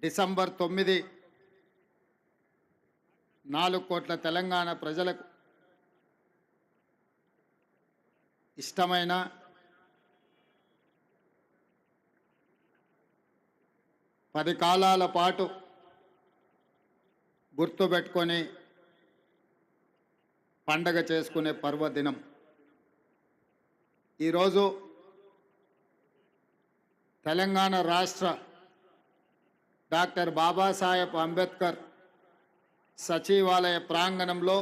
December 9 4 కోట్ల తెలంగాణ ప్రజలకు ఇష్టమైన పది కాలాల పాటు గుర్తుపెట్టుకొని పండగ చేసుకునే పర్వదినం. ఈరోజు తెలంగాణ రాష్ట్ర డాక్టర్ బాబాసాహెబ్ అంబేద్కర్ సచివాలయ ప్రాంగణంలో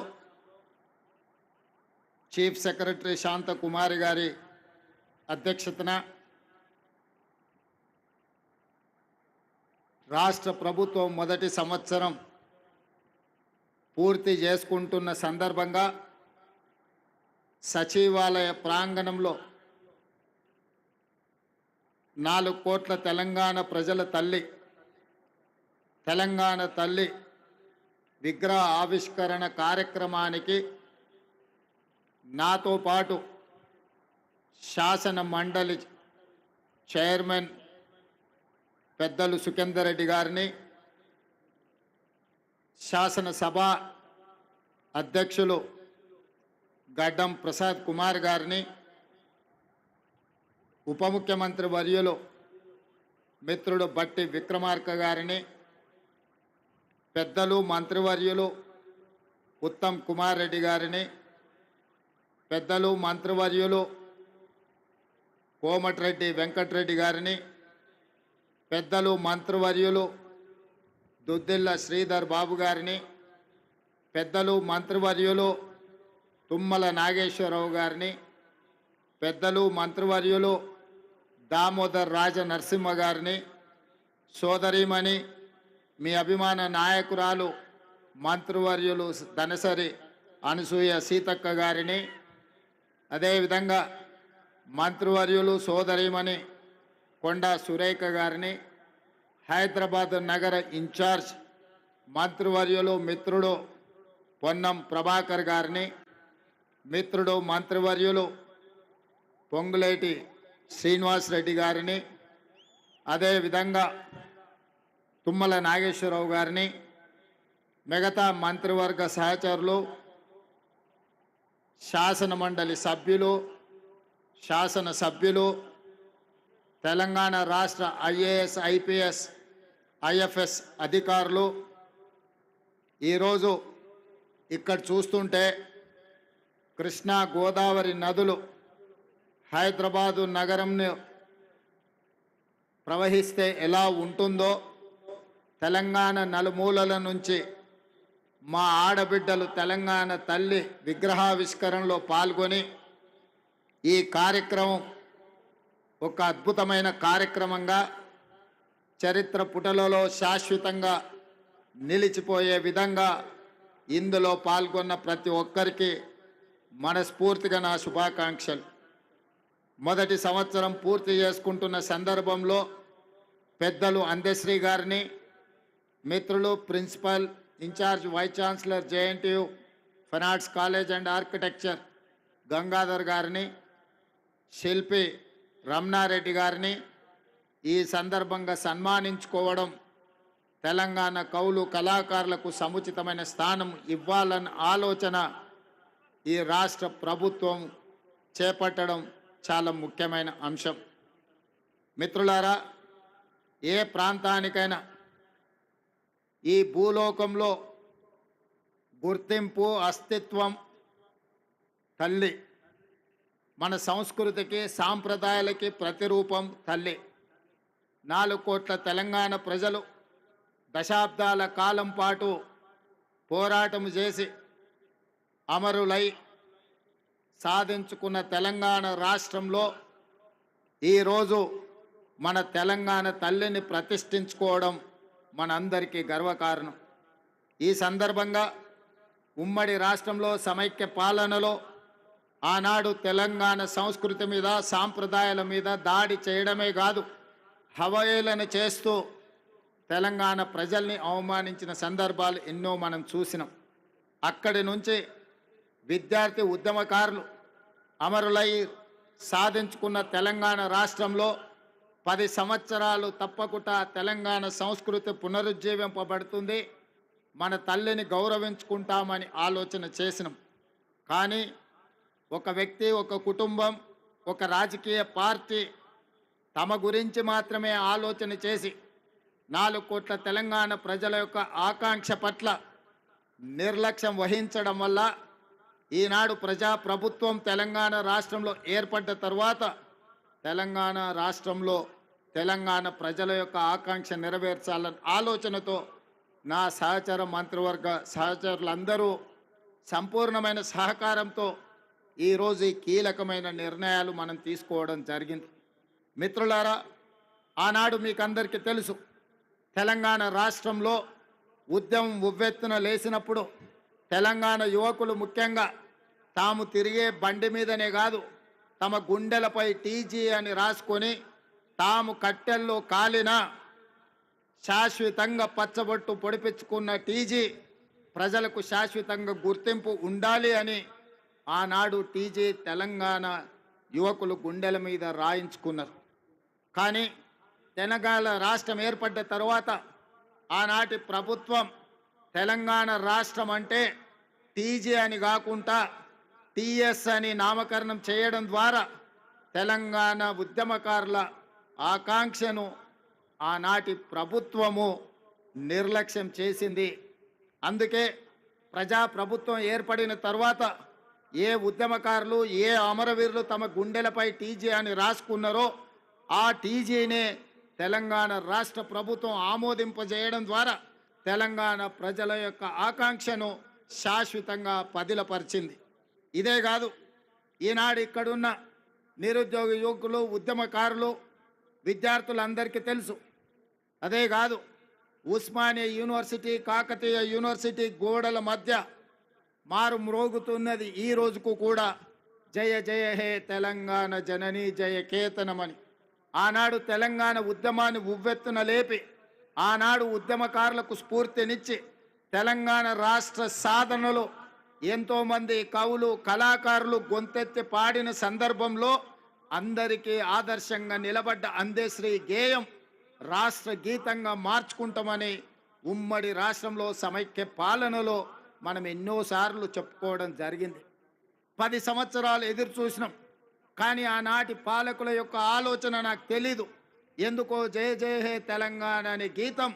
చీఫ్ సెక్రటరీ శాంతకుమారి గారి అధ్యక్షతన రాష్ట్ర ప్రభుత్వం మొదటి సంవత్సరం పూర్తి చేసుకుంటున్న సందర్భంగా సచివాలయ ప్రాంగణంలో 4 కోట్ల తెలంగాణ ప్రజల తల్లి, తెలంగాణ తల్లి విగ్రహ ఆవిష్కరణ కార్యక్రమానికి నాతో పాటు శాసన మండలి చైర్మన్ పెద్దలు సుఖేందర్ రెడ్డి గారిని, శాసనసభ అధ్యక్షులు గడ్డం ప్రసాద్ కుమార్ గారిని, ఉప ముఖ్యమంత్రి వర్యులు మిత్రుడు బట్టి విక్రమార్క గారిని, పెద్దలు మంత్రివర్యులు ఉత్తమ్ కుమార్ రెడ్డి గారిని, పెద్దలు మంత్రివర్యులు కోమటిరెడ్డి వెంకటరెడ్డి గారిని, పెద్దలు మంత్రివర్యులు దుద్దిల్ల శ్రీధర్ బాబు గారిని, పెద్దలు మంత్రివర్యులు తుమ్మల నాగేశ్వరరావు గారిని, పెద్దలు మంత్రివర్యులు దామోదర్ రాజ నరసింహ గారిని, సోదరీమణి మీ అభిమాన నాయకురాలు మంత్రివర్యులు ధనసరి అనసూయ సీతక్క గారిని, అదేవిధంగా మంత్రివర్యులు సోదరీమణి కొండా సురేఖ గారిని, హైదరాబాద్ నగర ఇన్ఛార్జ్ మంత్రివర్యులు మిత్రుడు పొన్నం ప్రభాకర్ గారిని, మిత్రుడు మంత్రివర్యులు పొంగులేటి శ్రీనివాస్ రెడ్డి గారిని, అదేవిధంగా తుమ్మల నాగేశ్వరరావు గారిని, మిగతా మంత్రివర్గ సహచరులు, శాసన మండలి సభ్యులు, శాసనసభ్యులు, తెలంగాణ రాష్ట్ర ఐఏఎస్ ఐపీఎస్ ఐఎఫ్ఎస్ అధికారులు, ఈరోజు ఇక్కడ చూస్తుంటే కృష్ణా గోదావరి నదులు హైదరాబాదు నగరంను ప్రవహిస్తే ఎలా ఉంటుందో తెలంగాణ నలుమూలల నుంచి మా ఆడబిడ్డలు తెలంగాణ తల్లి విగ్రహావిష్కరణలో పాల్గొని ఈ కార్యక్రమం ఒక అద్భుతమైన కార్యక్రమంగా చరిత్ర పుటలలో శాశ్వతంగా నిలిచిపోయే విధంగా ఇందులో పాల్గొన్న ప్రతి ఒక్కరికి మనస్ఫూర్తిగా నా శుభాకాంక్షలు. మొదటి సంవత్సరం పూర్తి చేసుకుంటున్న సందర్భంలో పెద్దలు అందశ్రీ గారిని, మిత్రులు principal incharge vice chancellor JNTU fine arts college and architecture Gangadhar గారిని, శిల్పి రమణారెడ్డి గారిని ఈ సందర్భంగా సన్మానించుకోవడం తెలంగాణ కవులు కళాకారులకు సముచితమైన స్థానం ఇవ్వాలన్న ఆలోచన ఈ రాష్ట్ర ప్రభుత్వం చేపట్టడం చాలా ముఖ్యమైన అంశం. మిత్రులారా, ఏ ప్రాంతానికైనా ఈ భూలోకంలో గుర్తింపు అస్తిత్వం తల్లి. మన సంస్కృతికి సాంప్రదాయాలకి ప్రతిరూపం తల్లి. 4 కోట్ల తెలంగాణ ప్రజలు దశాబ్దాల కాలం పాటు పోరాటం చేసి అమరులై సాధించుకున్న తెలంగాణ రాష్ట్రంలో ఈరోజు మన తెలంగాణ తల్లిని ప్రతిష్ఠించుకోవడం మనందరికీ గర్వకారణం. ఈ సందర్భంగా ఉమ్మడి రాష్ట్రంలో సమైక్య పాలనలో ఆనాడు తెలంగాణ సంస్కృతి మీద సాంప్రదాయాల మీద దాడి చేయడమే కాదు, హవయేళన చేస్తూ తెలంగాణ ప్రజల్ని అవమానించిన సందర్భాలు ఎన్నో మనం చూసినాం. అక్కడి నుంచి విద్యార్థి ఉద్యమకారులు అమరులై సాధించుకున్న తెలంగాణ రాష్ట్రంలో 10 సంవత్సరాలు తప్పకుండా తెలంగాణ సంస్కృతి పునరుజ్జీవింపబడుతుంది. మన తల్లిని గౌరవించుకుంటామని ఆలోచన చేసినాం. కానీ ఒక వ్యక్తి, ఒక కుటుంబం, ఒక రాజకీయ పార్టీ తమ గురించి మాత్రమే ఆలోచన చేసి 4 కోట్ల తెలంగాణ ప్రజల యొక్క ఆకాంక్ష పట్ల నిర్లక్ష్యం వహించడం వల్ల ఈనాడు ప్రజాప్రభుత్వం తెలంగాణ రాష్ట్రంలో ఏర్పడ్డ తర్వాత తెలంగాణ రాష్ట్రంలో తెలంగాణ ప్రజల యొక్క ఆకాంక్ష నెరవేర్చాలన్న ఆలోచనతో నా సహచర మంత్రివర్గ సహచరులందరూ సంపూర్ణమైన సహకారంతో ఈరోజు ఈ కీలకమైన నిర్ణయాలు మనం తీసుకోవడం జరిగింది. మిత్రులారా, ఆనాడు మీకు అందరికీ తెలుసు, తెలంగాణ రాష్ట్రంలో ఉద్యమం ఉవ్వెత్తున లేచినప్పుడు తెలంగాణ యువకులు ముఖ్యంగా తాము తిరిగే బండి మీదనే కాదు, తమ గుండెలపై టీజీ అని రాసుకొని తాము కట్టెల్లో కాలిన శాశ్వతంగా పచ్చబొట్టు పొడిపించుకున్న టీజీ ప్రజలకు శాశ్వతంగా గుర్తింపు ఉండాలి అని ఆనాడు టీజీ తెలంగాణ యువకులు గుండెల మీద రాయించుకున్నారు. కానీ తెలంగాణ రాష్ట్రం ఏర్పడ్డ తర్వాత ఆనాటి ప్రభుత్వం తెలంగాణ రాష్ట్రం అంటే టీజీ అని కాకుండా టీఎస్ అని నామకరణం చేయడం ద్వారా తెలంగాణ ఉద్యమకారుల ఆకాంక్షను ఆనాటి ప్రభుత్వము నిర్లక్ష్యం చేసింది. అందుకే ప్రజాప్రభుత్వం ఏర్పడిన తర్వాత ఏ ఉద్యమకారులు, ఏ అమరవీరులు తమ గుండెలపై టీజీ అని రాసుకున్నారో ఆ టీజీనే తెలంగాణ రాష్ట్ర ప్రభుత్వం ఆమోదింపజేయడం ద్వారా తెలంగాణ ప్రజల యొక్క ఆకాంక్షను శాశ్వతంగా పదిలపరిచింది. ఇదే కాదు, ఈనాడు ఇక్కడున్న నిరుద్యోగ యువకులు, ఉద్యమకారులు, విద్యార్థులందరికీ తెలుసు. అదే కాదు, ఉస్మానియా యూనివర్సిటీ, కాకతీయ యూనివర్సిటీ గోడల మధ్య మారు మ్రోగుతున్నది ఈ రోజుకు కూడా జయ జయ హే తెలంగాణ జనని జయ కేతనమని. ఆనాడు తెలంగాణ ఉద్యమాన్ని ఉవ్వెత్తున లేపి ఆనాడు ఉద్యమకారులకు స్ఫూర్తినిచ్చి తెలంగాణ రాష్ట్ర సాధనలో ఎంతోమంది కవులు, కళాకారులు గొంతెత్తి పాడిన సందర్భంలో అందరికీ ఆదర్శంగా నిలబడ్డ అందశ్రీ గేయం రాష్ట్ర గీతంగా మార్చుకుంటామని ఉమ్మడి రాష్ట్రంలో సమైక్య పాలనలో మనం ఎన్నోసార్లు చెప్పుకోవడం జరిగింది. 10 సంవత్సరాలు ఎదురు చూసినాం. కానీ ఆనాటి పాలకుల యొక్క ఆలోచన నాకు తెలీదు. ఎందుకో జయ జయ హే తెలంగాణ అనే గీతం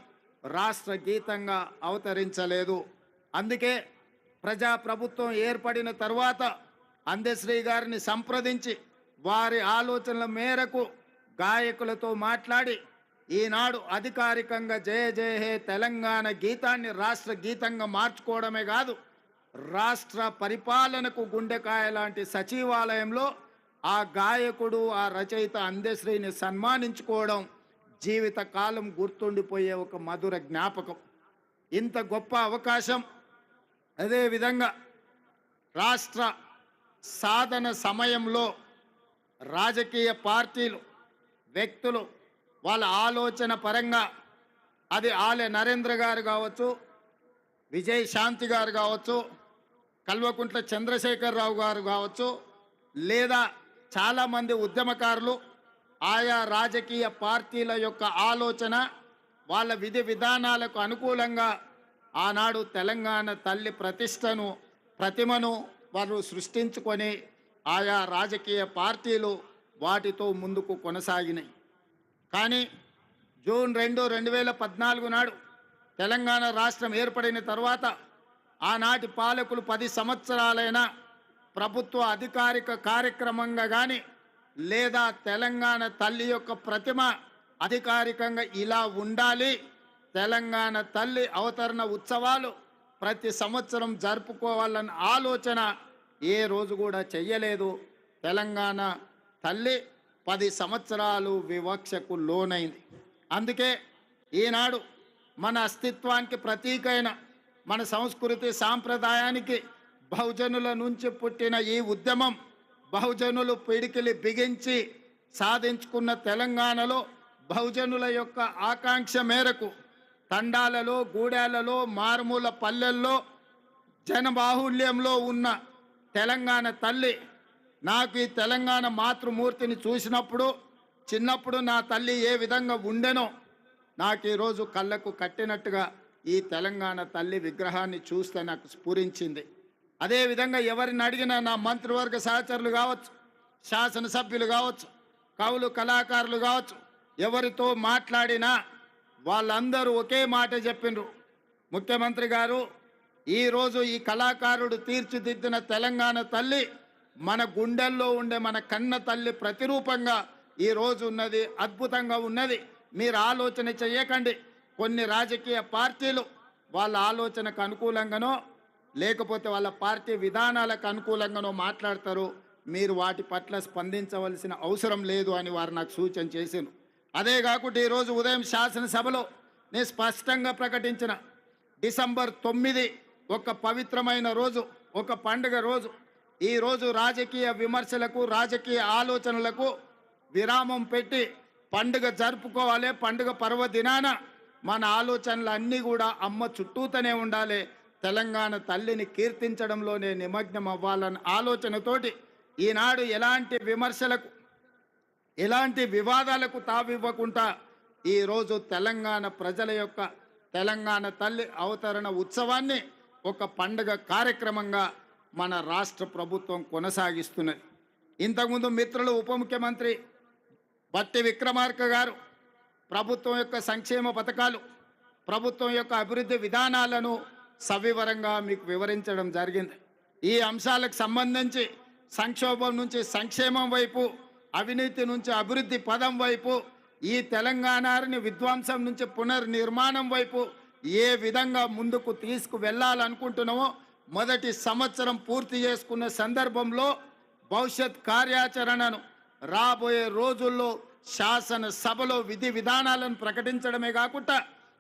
రాష్ట్ర గీతంగా అవతరించలేదు. అందుకే ప్రజాప్రభుత్వం ఏర్పడిన తర్వాత అందశ్రీ గారిని సంప్రదించి వారి ఆలోచనల మేరకు గాయకులతో మాట్లాడి ఈనాడు అధికారికంగా జయ జయ హే తెలంగాణ గీతాన్ని రాష్ట్ర గీతంగా మార్చుకోవడమే కాదు, రాష్ట్ర పరిపాలనకు గుండెకాయ లాంటి సచివాలయంలో ఆ గాయకుడు, ఆ రచయిత అందశ్రీని సన్మానించుకోవడం జీవితకాలం గుర్తుండిపోయే ఒక మధుర జ్ఞాపకం. ఇంత గొప్ప అవకాశం, అదేవిధంగా రాష్ట్ర సాధన సమయంలో రాజకీయ పార్టీలు, వ్యక్తులు వాళ్ళ ఆలోచన పరంగా అది ఆలె నరేంద్ర గారు కావచ్చు, విజయ్ శాంతి గారు కావచ్చు, కల్వకుంట్ల చంద్రశేఖరరావు గారు కావచ్చు, లేదా చాలామంది ఉద్యమకారులు ఆయా రాజకీయ పార్టీల యొక్క ఆలోచన, వాళ్ళ విధి విధానాలకు అనుకూలంగా ఆనాడు తెలంగాణ తల్లి ప్రతిమను వారు సృష్టించుకొని ఆయా రాజకీయ పార్టీలు వాటితో ముందుకు కొనసాగినాయి. కానీ జూన్ 2, 2014 నాడు తెలంగాణ రాష్ట్రం ఏర్పడిన తర్వాత ఆనాటి పాలకులు 10 సంవత్సరాలైనా ప్రభుత్వ అధికారిక కార్యక్రమంగా కానీ లేదా తెలంగాణ తల్లి యొక్క ప్రతిమ అధికారికంగా ఇలా ఉండాలి, తెలంగాణ తల్లి అవతరణ ఉత్సవాలు ప్రతి సంవత్సరం జరుపుకోవాలన్న ఆలోచన ఏ రోజు కూడా చెయ్యలేదు. తెలంగాణ తల్లి 10 సంవత్సరాలు వివక్షకు లోనైంది. అందుకే ఈనాడు మన అస్తిత్వానికి ప్రతీకైన, మన సంస్కృతి సాంప్రదాయానికి బహుజనుల నుంచి పుట్టిన ఈ ఉద్యమం బహుజనులు పిడికిలి బిగించి సాధించుకున్న తెలంగాణలో బహుజనుల యొక్క ఆకాంక్ష మేరకు తండాలలో, గూడాలలో, మారుమూల పల్లెల్లో జనబాహుల్యంలో ఉన్న తెలంగాణ తల్లి నాకు ఈ తెలంగాణ మాతృమూర్తిని చూసినప్పుడు చిన్నప్పుడు నా తల్లి ఏ విధంగా ఉండెనో నాకు ఈరోజు కళ్ళకు కట్టినట్టుగా ఈ తెలంగాణ తల్లి విగ్రహాన్ని చూస్తే నాకు స్ఫురించింది. అదేవిధంగా ఎవరిని అడిగినా నా మంత్రివర్గ సహచరులు కావచ్చు, శాసనసభ్యులు కావచ్చు, కవులు కళాకారులు కావచ్చు, ఎవరితో మాట్లాడినా వాళ్ళందరూ ఒకే మాట చెప్పిండ్రు. ముఖ్యమంత్రి గారు, ఈరోజు ఈ కళాకారుడు తీర్చిదిద్దిన తెలంగాణ తల్లి మన గుండెల్లో ఉండే మన కన్న తల్లి ప్రతిరూపంగా ఈరోజు ఉన్నది, అద్భుతంగా ఉన్నది. మీరు ఆలోచన చేయకండి. కొన్ని రాజకీయ పార్టీలు వాళ్ళ ఆలోచనకు అనుకూలంగానో లేకపోతే వాళ్ళ పార్టీ విధానాలకు అనుకూలంగానో మాట్లాడతారు. మీరు వాటి పట్ల స్పందించవలసిన అవసరం లేదు అని వారు నాకు సూచన చేశారు. అదే కాకుండా ఈరోజు ఉదయం శాసనసభలో నేను స్పష్టంగా ప్రకటించిన డిసెంబర్ 9 ఒక పవిత్రమైన రోజు, ఒక పండుగ రోజు. ఈరోజు రాజకీయ విమర్శలకు, రాజకీయ ఆలోచనలకు విరామం పెట్టి పండుగ జరుపుకోవాలి. పండుగ పర్వదినాన మన ఆలోచనలు అన్నీ కూడా అమ్మ చుట్టూతోనే ఉండాలి, తెలంగాణ తల్లిని కీర్తించడంలోనే నిమగ్నం అవ్వాలన్న ఆలోచనతోటి ఈనాడు ఎలాంటి విమర్శలకు, ఎలాంటి వివాదాలకు తావివ్వకుండా ఈరోజు తెలంగాణ ప్రజల యొక్క తెలంగాణ తల్లి అవతరణ ఉత్సవాన్ని ఒక పండుగ కార్యక్రమంగా మన రాష్ట్ర ప్రభుత్వం కొనసాగిస్తున్నది. ఇంతకుముందు మిత్రులు ఉప ముఖ్యమంత్రి బట్టి విక్రమార్క గారు ప్రభుత్వం యొక్క సంక్షేమ పథకాలు, ప్రభుత్వం యొక్క అభివృద్ధి విధానాలను సవివరంగా మీకు వివరించడం జరిగింది. ఈ అంశాలకు సంబంధించి సంక్షోభం నుంచి సంక్షేమం వైపు, అవినీతి నుంచి అభివృద్ధి పదం వైపు, ఈ తెలంగాణని విధ్వంసం నుంచి పునర్నిర్మాణం వైపు ఏ విధంగా ముందుకు తీసుకు వెళ్ళాలనుకుంటున్నామో మొదటి సంవత్సరం పూర్తి చేసుకున్న సందర్భంలో భవిష్యత్ కార్యాచరణను రాబోయే రోజుల్లో శాసనసభలో విధి విధానాలను ప్రకటించడమే కాకుండా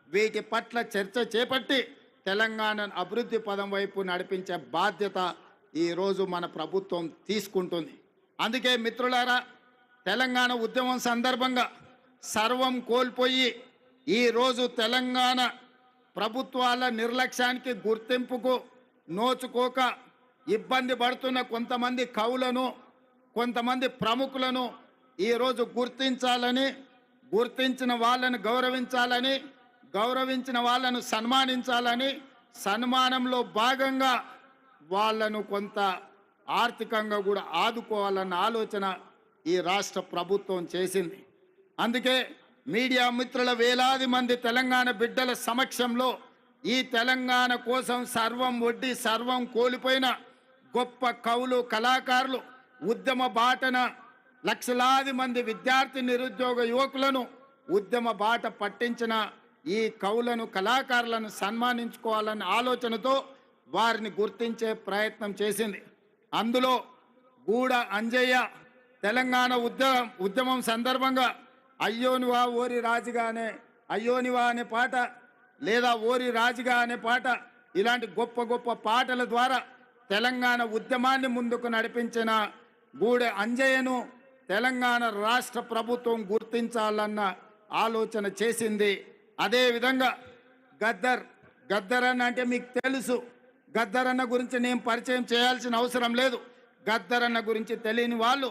వీటి పట్ల చర్చ చేపట్టి తెలంగాణను అభివృద్ధి పదం వైపు నడిపించే బాధ్యత ఈరోజు మన ప్రభుత్వం తీసుకుంటుంది. అందుకే మిత్రులారా, తెలంగాణ ఉద్యమం సందర్భంగా సర్వం కోల్పోయి ఈరోజు తెలంగాణ ప్రభుత్వాల నిర్లక్ష్యానికి, గుర్తింపుకు నోచుకోక ఇబ్బంది పడుతున్న కొంతమంది కవులను, కొంతమంది ప్రముఖులను ఈరోజు గుర్తించాలని, గుర్తించిన వాళ్ళను గౌరవించాలని, గౌరవించిన వాళ్ళను సన్మానించాలని, సన్మానంలో భాగంగా వాళ్ళను కొంత ఆర్థికంగా కూడా ఆదుకోవాలన్న ఆలోచన ఈ రాష్ట్ర ప్రభుత్వం చేసింది. అందుకే మీడియా మిత్రుల వేలాది మంది తెలంగాణ బిడ్డల సమక్షంలో ఈ తెలంగాణ కోసం సర్వం ఒడ్డి సర్వం కోల్పోయిన గొప్ప కవులు, కళాకారులు, ఉద్యమ బాటన లక్షలాది మంది విద్యార్థి, నిరుద్యోగ యువకులను ఉద్యమ బాట పట్టించిన ఈ కవులను, కళాకారులను సన్మానించుకోవాలన్న ఆలోచనతో వారిని గుర్తించే ప్రయత్నం చేసింది. అందులో గూడ అంజయ్య తెలంగాణ ఉద్యమం సందర్భంగా అయ్యోనివా ఓరి రాజుగానే, అయ్యోనివా అనే పాట, లేదా ఓరి రాజుగా అనే పాట, ఇలాంటి గొప్ప గొప్ప పాటల ద్వారా తెలంగాణ ఉద్యమాన్ని ముందుకు నడిపించిన గూడె అంజయ్యను తెలంగాణ రాష్ట్ర ప్రభుత్వం గుర్తించాలన్న ఆలోచన చేసింది. అదేవిధంగా గద్దర్ అన్న అంటే మీకు తెలుసు. గద్దర్ అన్న గురించి నేను పరిచయం చేయాల్సిన అవసరం లేదు. గద్దర్ అన్న గురించి తెలియని వాళ్ళు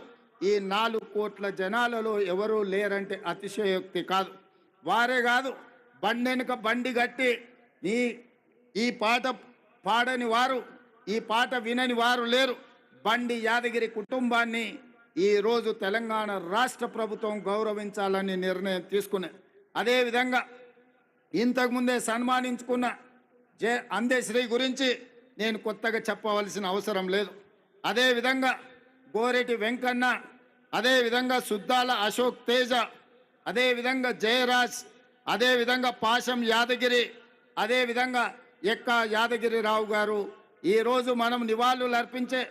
ఈ 4 కోట్ల జనాలలో ఎవరూ లేరంటే అతిశయోక్తి కాదు. వారే కాదు, బండెనుక బండి కట్టి ఈ పాట పాడని వారు, ఈ పాట వినని వారు లేరు. బండి యాదగిరి కుటుంబాన్ని ఈరోజు తెలంగాణ రాష్ట్ర ప్రభుత్వం గౌరవించాలని నిర్ణయం తీసుకున్నది. అదేవిధంగా ఇంతకుముందే సన్మానించుకున్న అందశ్రీ గురించి నేను కొత్తగా చెప్పవలసిన అవసరం లేదు. అదేవిధంగా గోరెటి వెంకన్న, అదేవిధంగా సుద్దాల అశోక్ తేజ, అదేవిధంగా జయరాజ్, అదేవిధంగా పాశం యాదగిరి, అదేవిధంగా ఎక్క యాదగిరిరావు గారు ఈరోజు మనం నివాళులు అర్పించే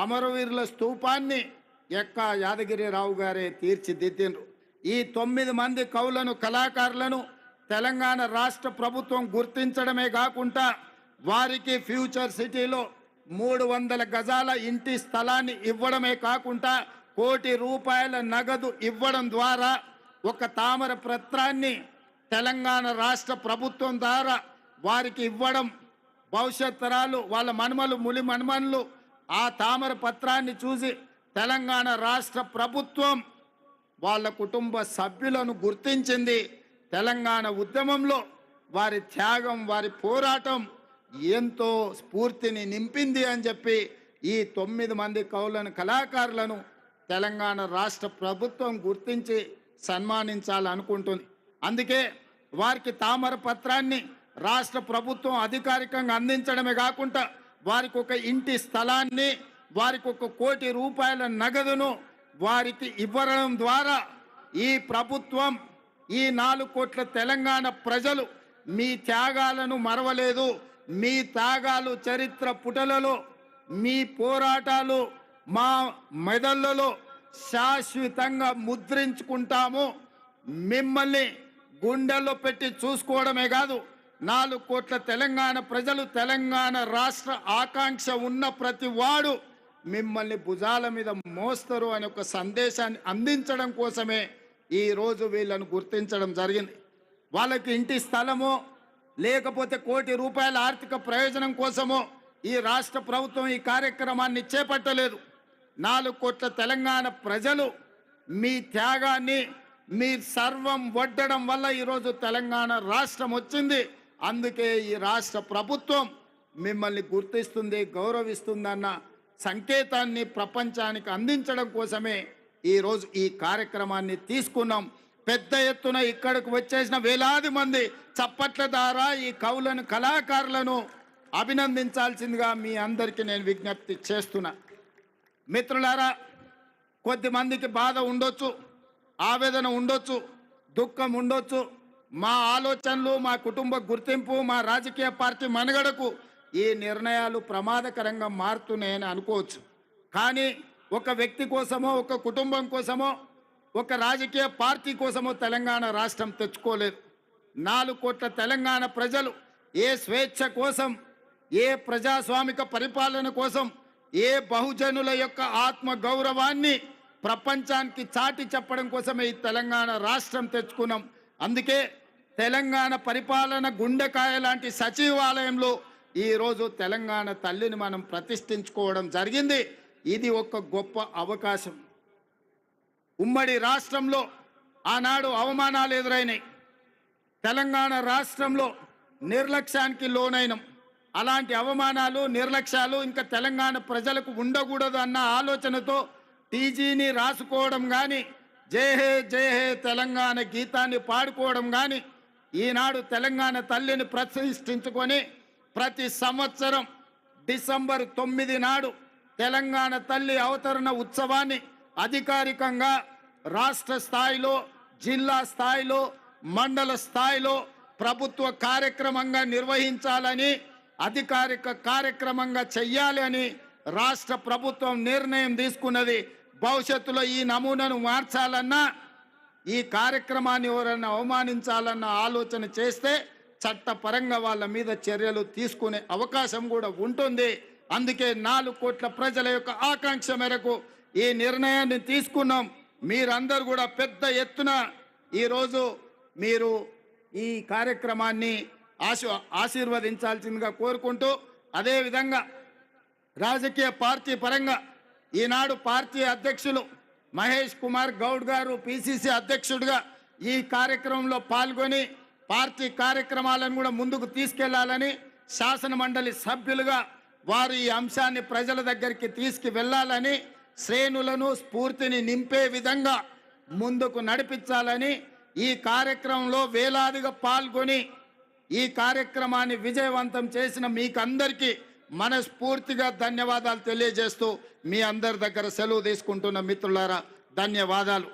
అమరవీరుల స్తూపాన్ని ఎక్క యాదగిరిరావు గారే తీర్చిదిద్దిండ్రు. ఈ 9 మంది కవులను, కళాకారులను తెలంగాణ రాష్ట్ర ప్రభుత్వం గుర్తించడమే కాకుండా వారికి ఫ్యూచర్ సిటీలో 300 గజాల ఇంటి స్థలాన్ని ఇవ్వడమే కాకుండా ₹1 కోటి నగదు ఇవ్వడం ద్వారా ఒక తామర పత్రాన్ని తెలంగాణ రాష్ట్ర ప్రభుత్వం ద్వారా వారికి ఇవ్వడం, భవిష్యత్ తరాలు వాళ్ళ మనుమలు, ములి మనుమనులు ఆ తామర పత్రాన్ని చూసి తెలంగాణ రాష్ట్ర ప్రభుత్వం వాళ్ళ కుటుంబ సభ్యులను గుర్తించింది. తెలంగాణ ఉద్యమంలో వారి త్యాగం, వారి పోరాటం ఎంతో స్ఫూర్తిని నింపింది అని చెప్పి ఈ 9 మంది కవులను, కళాకారులను తెలంగాణ రాష్ట్ర ప్రభుత్వం గుర్తించి సన్మానించాలనుకుంటుంది. అందుకే వారికి తామర పత్రాన్ని రాష్ట్ర ప్రభుత్వం అధికారికంగా అందించడమే కాకుండా వారికి ఒక ఇంటి స్థలాన్ని, వారికి 1 కోటి రూపాయల నగదును వారికి ఇవ్వడం ద్వారా ఈ ప్రభుత్వం, ఈ 4 కోట్ల తెలంగాణ ప్రజలు మీ త్యాగాలను మరవలేదు. మీ త్యాగాలు చరిత్ర పుటలలో, మీ పోరాటాలు మా మెదళ్ళలో శాశ్వతంగా ముద్రించుకుంటాము. మిమ్మల్ని గుండెల్లో పెట్టి చూసుకోవడమే కాదు, 4 కోట్ల తెలంగాణ ప్రజలు, తెలంగాణ రాష్ట్ర ఆకాంక్ష ఉన్న ప్రతి వాడు మిమ్మల్ని భుజాల మీద మోస్తారు అనే ఒక సందేశాన్ని అందించడం కోసమే ఈరోజు వీళ్ళను గుర్తించడం జరిగింది. వాళ్ళకి ఇంటి స్థలమో లేకపోతే 1 కోటి రూపాయల ఆర్థిక ప్రయోజనం కోసమో ఈ రాష్ట్ర ప్రభుత్వం ఈ కార్యక్రమాన్ని చేపట్టలేదు. 4 కోట్ల తెలంగాణ ప్రజలు మీ త్యాగాన్ని, మీ సర్వం వడ్డడం వల్ల ఈరోజు తెలంగాణ రాష్ట్రం వచ్చింది. అందుకే ఈ రాష్ట్ర ప్రభుత్వం మిమ్మల్ని గుర్తిస్తుంది, గౌరవిస్తుందన్న సంకేతాన్ని ప్రపంచానికి అందించడం కోసమే ఈరోజు ఈ కార్యక్రమాన్ని తీసుకున్నాం. పెద్ద ఎత్తున ఇక్కడికి వచ్చేసిన వేలాది మంది చప్పట్ల ద్వారా ఈ కవులను, కళాకారులను అభినందించాల్సిందిగా మీ అందరికీ నేను విజ్ఞప్తి చేస్తున్నా. మిత్రులారా, కొద్దిమందికి బాధ ఉండొచ్చు, ఆవేదన ఉండొచ్చు, దుఃఖం ఉండొచ్చు. మా ఆలోచనలు, మా కుటుంబ గుర్తింపు, మా రాజకీయ పార్టీ మనుగడకు ఈ నిర్ణయాలు ప్రమాదకరంగా మారుతున్నాయని అనుకోవచ్చు. కానీ ఒక వ్యక్తి కోసమో, ఒక కుటుంబం కోసమో, ఒక రాజకీయ పార్టీ కోసమో తెలంగాణ రాష్ట్రం తెచ్చుకోలేదు. 4 కోట్ల తెలంగాణ ప్రజలు ఏ స్వేచ్ఛ కోసం, ఏ ప్రజాస్వామిక పరిపాలన కోసం, ఏ బహుజనుల యొక్క ఆత్మ గౌరవాన్ని ప్రపంచానికి చాటి చెప్పడం కోసమే ఈ తెలంగాణ రాష్ట్రం తెచ్చుకున్నాం. అందుకే తెలంగాణ పరిపాలన గుండెకాయ లాంటి సచివాలయంలో ఈరోజు తెలంగాణ తల్లిని మనం ప్రతిష్ఠించుకోవడం జరిగింది. ఇది ఒక గొప్ప అవకాశం. ఉమ్మడి రాష్ట్రంలో ఆనాడు అవమానాలు ఎదురైనాయి. తెలంగాణ రాష్ట్రంలో నిర్లక్ష్యానికి లోనైనం. అలాంటి అవమానాలు, నిర్లక్ష్యాలు ఇంకా తెలంగాణ ప్రజలకు ఉండకూడదు అన్న ఆలోచనతో టీజీని రాసుకోవడం కానీ, జై హే జై హే తెలంగాణ గీతాన్ని పాడుకోవడం కానీ, ఈనాడు తెలంగాణ తల్లిని ప్రతిష్ఠించుకొని ప్రతి సంవత్సరం డిసెంబర్ 9 నాడు తెలంగాణ తల్లి అవతరణ ఉత్సవాన్ని అధికారికంగా రాష్ట్ర స్థాయిలో, జిల్లా స్థాయిలో, మండల స్థాయిలో ప్రభుత్వ కార్యక్రమంగా నిర్వహించాలని, అధికారిక కార్యక్రమంగా చెయ్యాలి అని రాష్ట్ర ప్రభుత్వం నిర్ణయం తీసుకున్నది. భవిష్యత్తులో ఈ నమూనాను మార్చాలన్నా, ఈ కార్యక్రమాన్ని ఎవరన్నా అవమానించాలన్న ఆలోచన చేస్తే చట్టపరంగా వాళ్ళ మీద చర్యలు తీసుకునే అవకాశం కూడా ఉంటుంది. అందుకే 4 కోట్ల ప్రజల యొక్క ఆకాంక్ష మేరకు ఈ నిర్ణయాన్ని తీసుకున్నాం. మీరందరూ కూడా పెద్ద ఎత్తున ఈరోజు మీరు ఈ కార్యక్రమాన్ని ఆశీర్వదించాల్సిందిగా కోరుకుంటూ, అదేవిధంగా రాజకీయ పార్టీ పరంగా ఈనాడు పార్టీ అధ్యక్షులు మహేష్ కుమార్ గౌడ్ గారు పిసిసి అధ్యక్షుడిగా ఈ కార్యక్రమంలో పాల్గొని పార్టీ కార్యక్రమాలను కూడా ముందుకు తీసుకెళ్లాలని, శాసన మండలి సభ్యులుగా వారు ఈ అంశాన్ని ప్రజల దగ్గరికి తీసుకువెళ్లాలని, శ్రేణులను స్ఫూర్తిని నింపే విధంగా ముందుకు నడిపించాలని, ఈ కార్యక్రమంలో వేలాదిగా పాల్గొని ఈ కార్యక్రమాన్ని విజయవంతం చేసిన మీకందరికీ మనస్ఫూర్తిగా ధన్యవాదాలు తెలియజేస్తూ మీ అందరి దగ్గర సెలవు తీసుకుంటున్న మిత్రులారా, ధన్యవాదాలు.